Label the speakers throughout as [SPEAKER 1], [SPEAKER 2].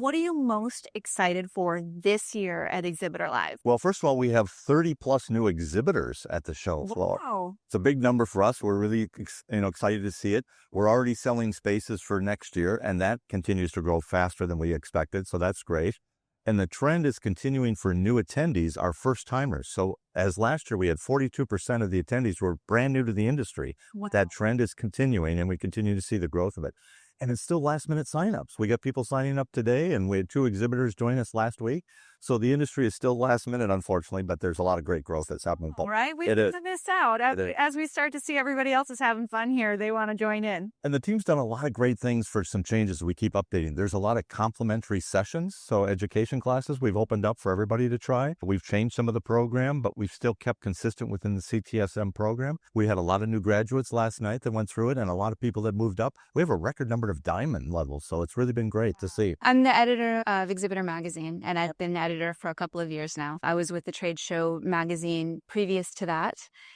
[SPEAKER 1] What are you most excited for this year at Exhibitor Live?
[SPEAKER 2] Well, first of all, we have 30 plus new exhibitors at the show floor.
[SPEAKER 1] Wow.
[SPEAKER 2] It's a big number for us. We're really excited to see it. We're already selling spaces for next year, and that continues to grow faster than we expected. So that's great. And the trend is continuing for new attendees, our first timers. So as last year, we had 42% of the attendees were brand new to the industry.
[SPEAKER 1] Wow.
[SPEAKER 2] That trend is continuing, and we continue to see the growth of it. And it's still last minute signups. We got people signing up today, and we had 2 exhibitors join us last week. So the industry is still last minute, unfortunately, but there's a lot of great growth that's happening.
[SPEAKER 1] All right. We didn't miss out. As we start to see everybody else is having fun here, they want to join in.
[SPEAKER 2] And the team's done a lot of great things for some changes we keep updating. There's a lot of complimentary sessions. So education classes we've opened up for everybody to try. We've changed some of the program, but we've still kept consistent within the CTSM program. We had a lot of new graduates last night that went through it, and a lot of people that moved up. We have a record number of diamond levels. So it's really been great to see.
[SPEAKER 3] I'm the editor of Exhibitor Magazine, and I've been editor for a couple of years now. I was with the Trade Show magazine previous to that,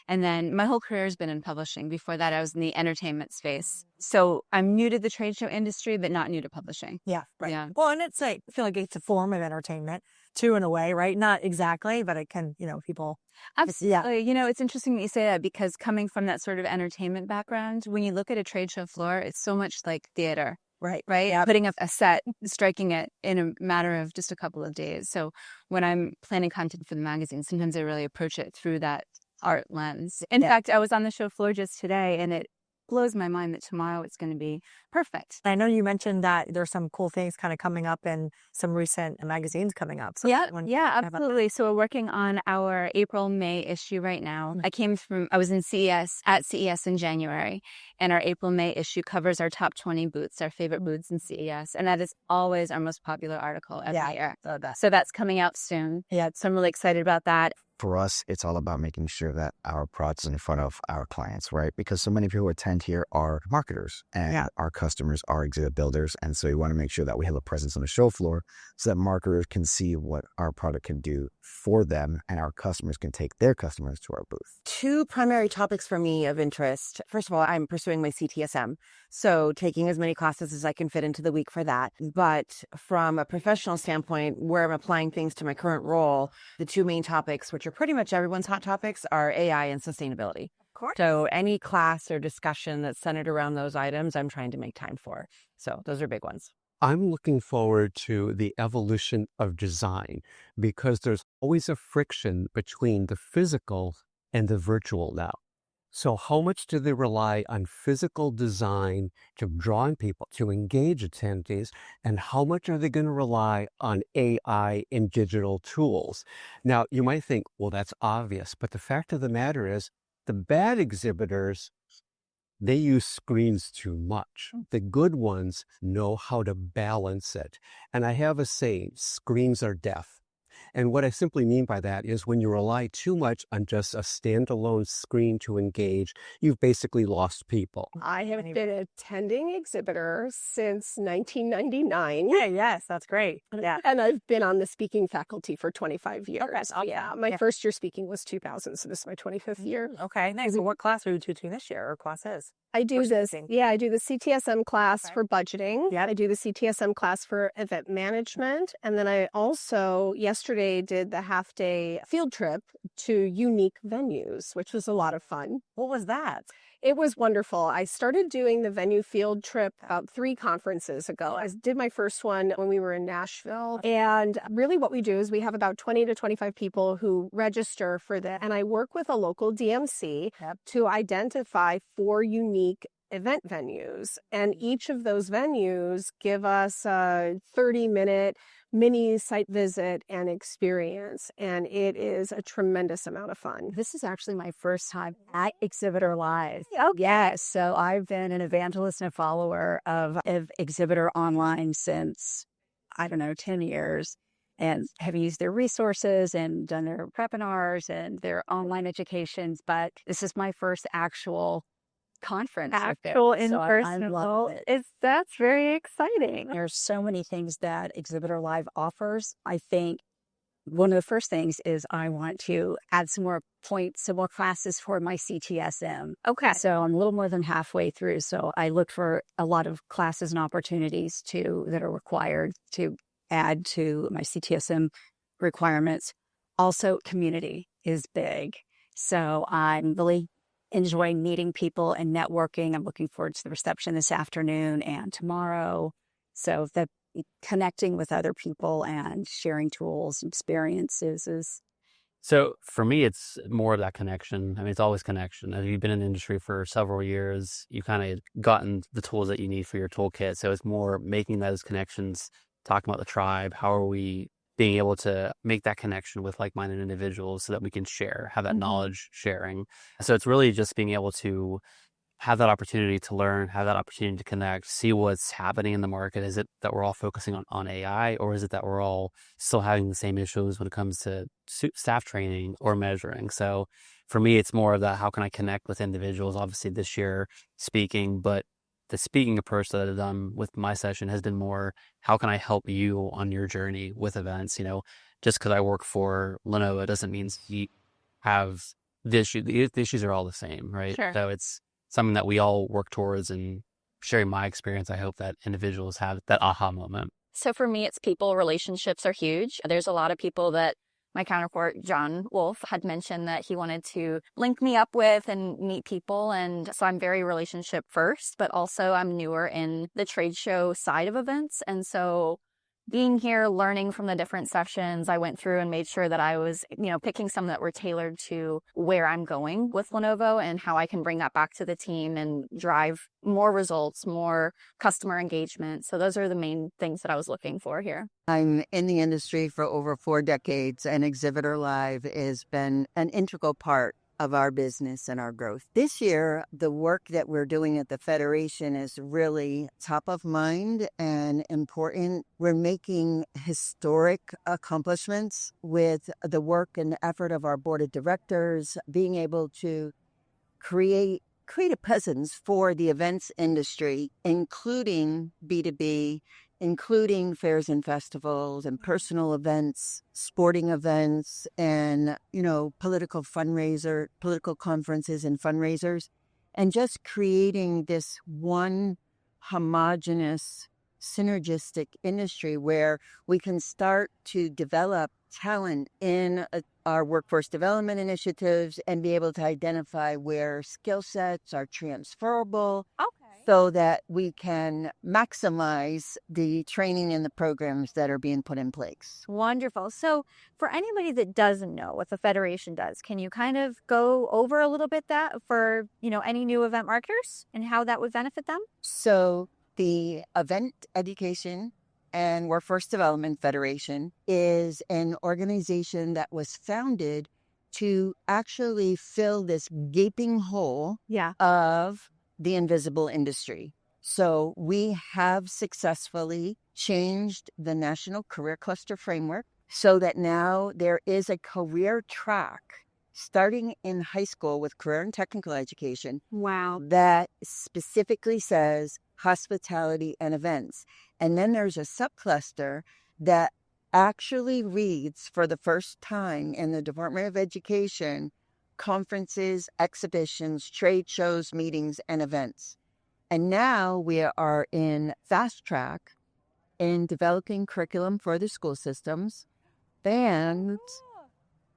[SPEAKER 3] and then my whole career has been in publishing. Before that, I was in the entertainment space. So I'm new to the trade show industry, but not new to publishing.
[SPEAKER 4] Yeah, right.
[SPEAKER 3] Yeah.
[SPEAKER 4] Well, and it's I feel like it's a form of entertainment too, in a way, right? Not exactly, but it can, people.
[SPEAKER 3] Absolutely. Yeah. It's interesting that you say that, because coming from that sort of entertainment background, when you look at a trade show floor, it's so much like theater.
[SPEAKER 4] Right.
[SPEAKER 3] Yeah. Putting up a set, striking it in a matter of just a couple of days. So when I'm planning content for the magazine, sometimes I really approach it through that art lens. In fact, I was on the show floor just today, and it blows my mind that tomorrow it's going to be perfect.
[SPEAKER 4] I know you mentioned that there's some cool things kind of coming up and some recent magazines coming up. So
[SPEAKER 3] yeah, absolutely. So we're working on our April-May issue right now. I was in at CES in January, and our April-May issue covers our top 20 booths, our favorite booths in CES. And that is always our most popular article every year. So that's coming out soon.
[SPEAKER 4] Yeah.
[SPEAKER 3] So I'm really excited about that.
[SPEAKER 5] For us, it's all about making sure that our product is in front of our clients, right? Because so many people who attend here are marketers, and our customers are exhibit builders. And so we want to make sure that we have a presence on the show floor so that marketers can see what our product can do for them, and our customers can take their customers to our booth.
[SPEAKER 6] 2 primary topics for me of interest. First of all, I'm pursuing my CTSM, so taking as many classes as I can fit into the week for that. But from a professional standpoint, where I'm applying things to my current role, the 2 main topics, which are pretty much everyone's hot topics, are AI and sustainability.
[SPEAKER 4] Of course.
[SPEAKER 6] So any class or discussion that's centered around those items, I'm trying to make time for. So those are big ones.
[SPEAKER 7] I'm looking forward to the evolution of design, because there's always a friction between the physical and the virtual now. So how much do they rely on physical design to draw in people, to engage attendees, and how much are they going to rely on AI and digital tools? Now, you might think, well, that's obvious, but the fact of the matter is the bad exhibitors, they use screens too much. The good ones know how to balance it. And I have a saying, screens are deaf. And what I simply mean by that is when you rely too much on just a standalone screen to engage, you've basically lost people.
[SPEAKER 8] I have been attending exhibitors since 1999.
[SPEAKER 4] Yeah, yes, that's great. Yeah.
[SPEAKER 8] And I've been on the speaking faculty for 25 years.
[SPEAKER 4] Okay.
[SPEAKER 8] Oh, yeah. My first year speaking was 2000, so this is my 25th year.
[SPEAKER 4] Okay, nice. So what class are you teaching this year, or classes?
[SPEAKER 8] I do this. Yeah, I do the CTSM class for budgeting.
[SPEAKER 4] Yeah.
[SPEAKER 8] I do the CTSM class for event management. And then I also yesterday did the half-day field trip to unique venues, which was a lot of fun.
[SPEAKER 4] What was that?
[SPEAKER 8] It was wonderful. I started doing the venue field trip about 3 conferences ago. I did my first one when we were in Nashville. And really what we do is we have about 20 to 25 people who register for that. And I work with a local DMC to identify 4 unique event venues. And each of those venues give us a 30-minute mini site visit and experience. And it is a tremendous amount of fun.
[SPEAKER 9] This is actually my first time at Exhibitor Live.
[SPEAKER 8] Oh,
[SPEAKER 9] yes. So I've been an evangelist and a follower of Exhibitor Online since, 10 years, and have used their resources and done their webinars and their online educations. But this is my first actual conference.
[SPEAKER 1] Actual in-person. That's very exciting.
[SPEAKER 9] There's so many things that Exhibitor Live offers. I think one of the first things is I want to add some more points, some more classes for my CTSM.
[SPEAKER 1] Okay.
[SPEAKER 9] So I'm a little more than halfway through. So I look for a lot of classes and opportunities that are required to add to my CTSM requirements. Also, community is big. So I'm really enjoying meeting people and networking. I'm looking forward to the reception this afternoon and tomorrow. So the connecting with other people and sharing tools and experiences is.
[SPEAKER 10] So for me, it's more of that connection. I mean, it's always connection. As you've been in the industry for several years, you've kind of gotten the tools that you need for your toolkit. So it's more making those connections, talking about the tribe. How are we being able to make that connection with like-minded individuals so that we can share, have that knowledge sharing. So it's really just being able to have that opportunity to learn, have that opportunity to connect, see what's happening in the market. Is it that we're all focusing on AI, or is it that we're all still having the same issues when it comes to staff training or measuring? So for me, it's more of that, how can I connect with individuals? Obviously this year speaking, but the speaking approach that I've done with my session has been more, how can I help you on your journey with events? Just because I work for Lenovo doesn't mean you have the issue. The issues are all the same, right?
[SPEAKER 3] Sure.
[SPEAKER 10] So it's something that we all work towards, and sharing my experience, I hope that individuals have that aha moment.
[SPEAKER 3] So for me, it's people. Relationships are huge. There's a lot of people that my counterpart, John Wolf, had mentioned that he wanted to link me up with and meet people. And so I'm very relationship first, but also I'm newer in the trade show side of events. And so being here, learning from the different sessions, I went through and made sure that I was, picking some that were tailored to where I'm going with Lenovo and how I can bring that back to the team and drive more results, more customer engagement. So those are the main things that I was looking for here.
[SPEAKER 11] I'm in the industry for over 4 decades, and Exhibitor Live has been an integral part of our business and our growth. This year, the work that we're doing at the Federation is really top of mind and important. We're making historic accomplishments with the work and effort of our board of directors, being able to create a presence for the events industry, including B2B, including fairs and festivals and personal events, sporting events, and, political conferences and fundraisers, and just creating this one homogeneous, synergistic industry where we can start to develop talent in our workforce development initiatives and be able to identify where skill sets are transferable. So that we can maximize the training and the programs that are being put in place.
[SPEAKER 1] Wonderful. So for anybody that doesn't know what the Federation does, can you kind of go over a little bit that for, any new event marketers and how that would benefit them?
[SPEAKER 11] So the Event Education and Workforce Development Federation is an organization that was founded to actually fill this gaping hole of the invisible industry. So we have successfully changed the National Career Cluster Framework so that now there is a career track starting in high school with career and technical education.
[SPEAKER 1] Wow.
[SPEAKER 11] That specifically says hospitality and events. And then there's a subcluster that actually reads for the first time in the Department of Education conferences, exhibitions, trade shows, meetings, and events. And now we are in fast track in developing curriculum for the school systems and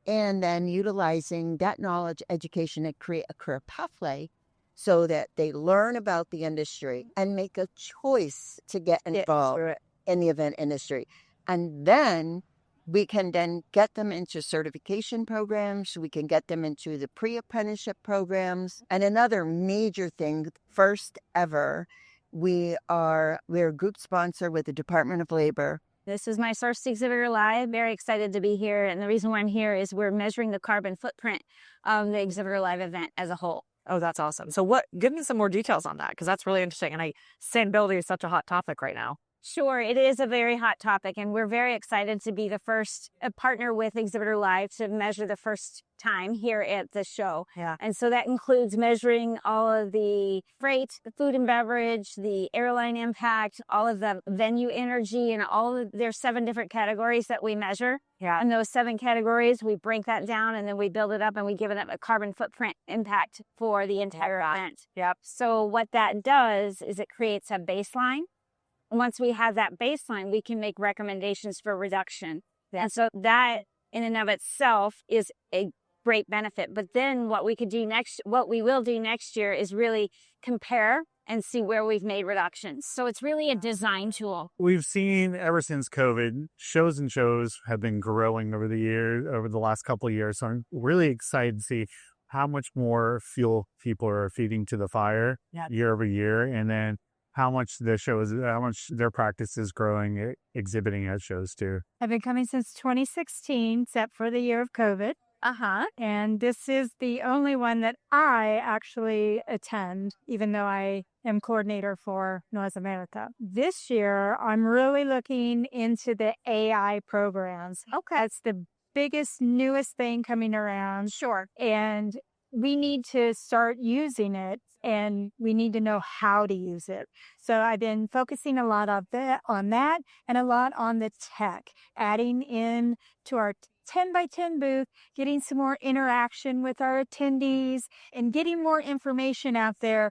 [SPEAKER 11] then utilizing that knowledge, education, to create a career pathway so that they learn about the industry and make a choice to get involved in the event industry. And then we can then get them into certification programs. We can get them into the pre-apprenticeship programs. And another major thing, first ever, we're a group sponsor with the Department of Labor.
[SPEAKER 1] This is my first Exhibitor Live. Very excited to be here. And the reason why I'm here is we're measuring the carbon footprint of the Exhibitor Live event as a whole.
[SPEAKER 4] Oh, that's awesome. So give me some more details on that, because that's really interesting. And sustainability is such a hot topic right now.
[SPEAKER 1] Sure, it is a very hot topic, and we're very excited to be the first partner with Exhibitor Live to measure the first time here at the show.
[SPEAKER 4] Yeah.
[SPEAKER 1] And so that includes measuring all of the freight, the food and beverage, the airline impact, all of the venue energy, and there's 7 different categories that we measure.
[SPEAKER 4] Yeah.
[SPEAKER 1] And those 7 categories, we break that down and then we build it up and we give it a carbon footprint impact for the entire event.
[SPEAKER 4] Yep.
[SPEAKER 1] So what that does is it creates a baseline once we have that baseline, we can make recommendations for reduction. And so that in and of itself is a great benefit. But then what we will do next year is really compare and see where we've made reductions. So it's really a design tool.
[SPEAKER 12] We've seen ever since COVID, shows have been growing over the last couple of years. So I'm really excited to see how much more fuel people are feeding to the fire year over year. And then how much their practice is growing, exhibiting at shows too.
[SPEAKER 13] I've been coming since 2016, except for the year of COVID. And this is the only one that I actually attend, even though I am coordinator for North America. This year, I'm really looking into the AI programs.
[SPEAKER 1] Okay.
[SPEAKER 13] That's the biggest, newest thing coming around.
[SPEAKER 1] Sure.
[SPEAKER 13] And we need to start using it, and we need to know how to use it. So I've been focusing a lot on that and a lot on the tech, adding in to our 10 by 10 booth, getting some more interaction with our attendees and getting more information out there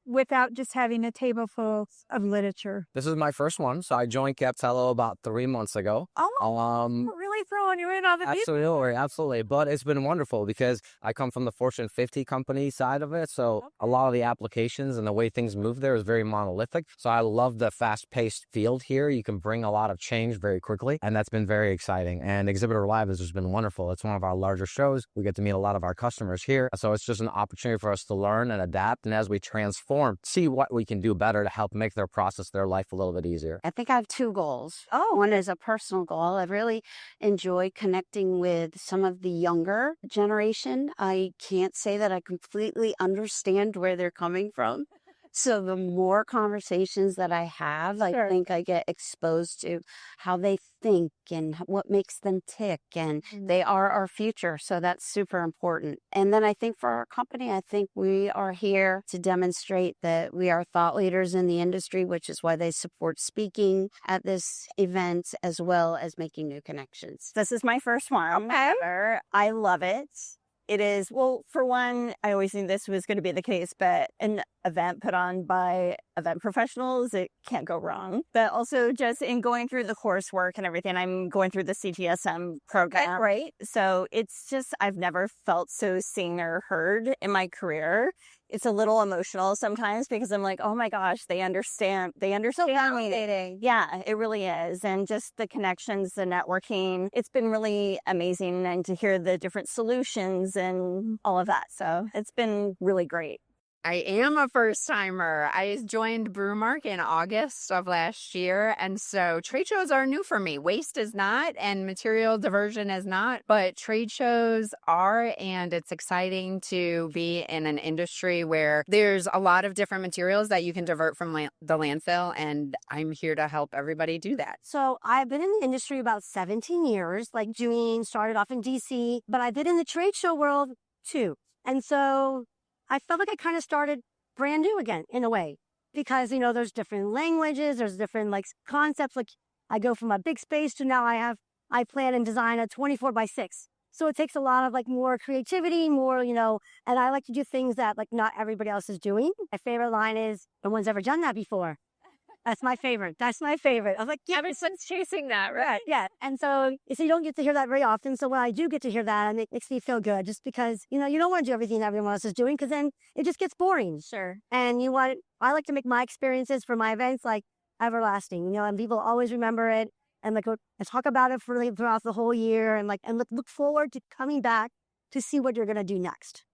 [SPEAKER 13] without just having a table full of literature.
[SPEAKER 14] This is my first one. So I joined Captello about 3 months ago.
[SPEAKER 4] Really throwing you in on the deep.
[SPEAKER 14] Absolutely. But it's been wonderful because I come from the Fortune 50 company side of it. So a lot of the applications and the way things move there is very monolithic. So I love the fast-paced field here. You can bring a lot of change very quickly. And that's been very exciting. And Exhibitor Live has just been wonderful. It's one of our larger shows. We get to meet a lot of our customers here. So it's just an opportunity for us to learn and adapt. And as we transform, see what we can do better to help make their life a little bit easier.
[SPEAKER 15] I think I have two goals. One is a personal goal. I really enjoy connecting with some of the younger generation. I can't say that I completely understand where they're coming from. So the more conversations that I have, I think I get exposed to how they think and what makes them tick, and they are our future. So that's super important. And then I think for our company, I think we are here to demonstrate that we are thought leaders in the industry, which is why they support speaking at this event as well as making new connections.
[SPEAKER 16] This is my first one. I love it. It is, well, for one, I always knew this was going to be the case, but an event put on by event professionals, it can't go wrong. But also just in going through the coursework and everything, I'm going through the CTSM program. Right. So it's just, I've never felt so seen or heard in my career. It's a little emotional sometimes because I'm like, oh my gosh, they understand. So validating. Yeah, it really is. And just the connections, the networking, it's been really amazing. And to hear the different solutions and all of that. So it's been really great.
[SPEAKER 17] I am a first timer. I joined Brewmark in August of last year. And so trade shows are new for me. Waste is not, and material diversion is not, but trade shows are. And it's exciting to be in an industry where there's a lot of different materials that you can divert from the landfill. And I'm here to help everybody do that.
[SPEAKER 18] So I've been in the industry about 17 years, like started off in DC, but I've been in the trade show world too. And so I felt like I kind of started brand new again in a way because, there's different languages, there's different concepts. Like I go from a big space to now I plan and design a 24 by 6. So it takes a lot of more creativity, more, and I like to do things that not everybody else is doing. My favorite line is, no one's ever done that before. That's my favorite. I was like, yeah.
[SPEAKER 1] Everyone's chasing that, right?
[SPEAKER 18] Yeah. And so you don't get to hear that very often. So when I do get to hear that, it makes me feel good just because, you don't want to do everything everyone else is doing because then it just gets boring.
[SPEAKER 1] Sure.
[SPEAKER 18] And I like to make my experiences for my events everlasting, and people always remember it and talk about it throughout the whole year and look forward to coming back to see what you're going to do next.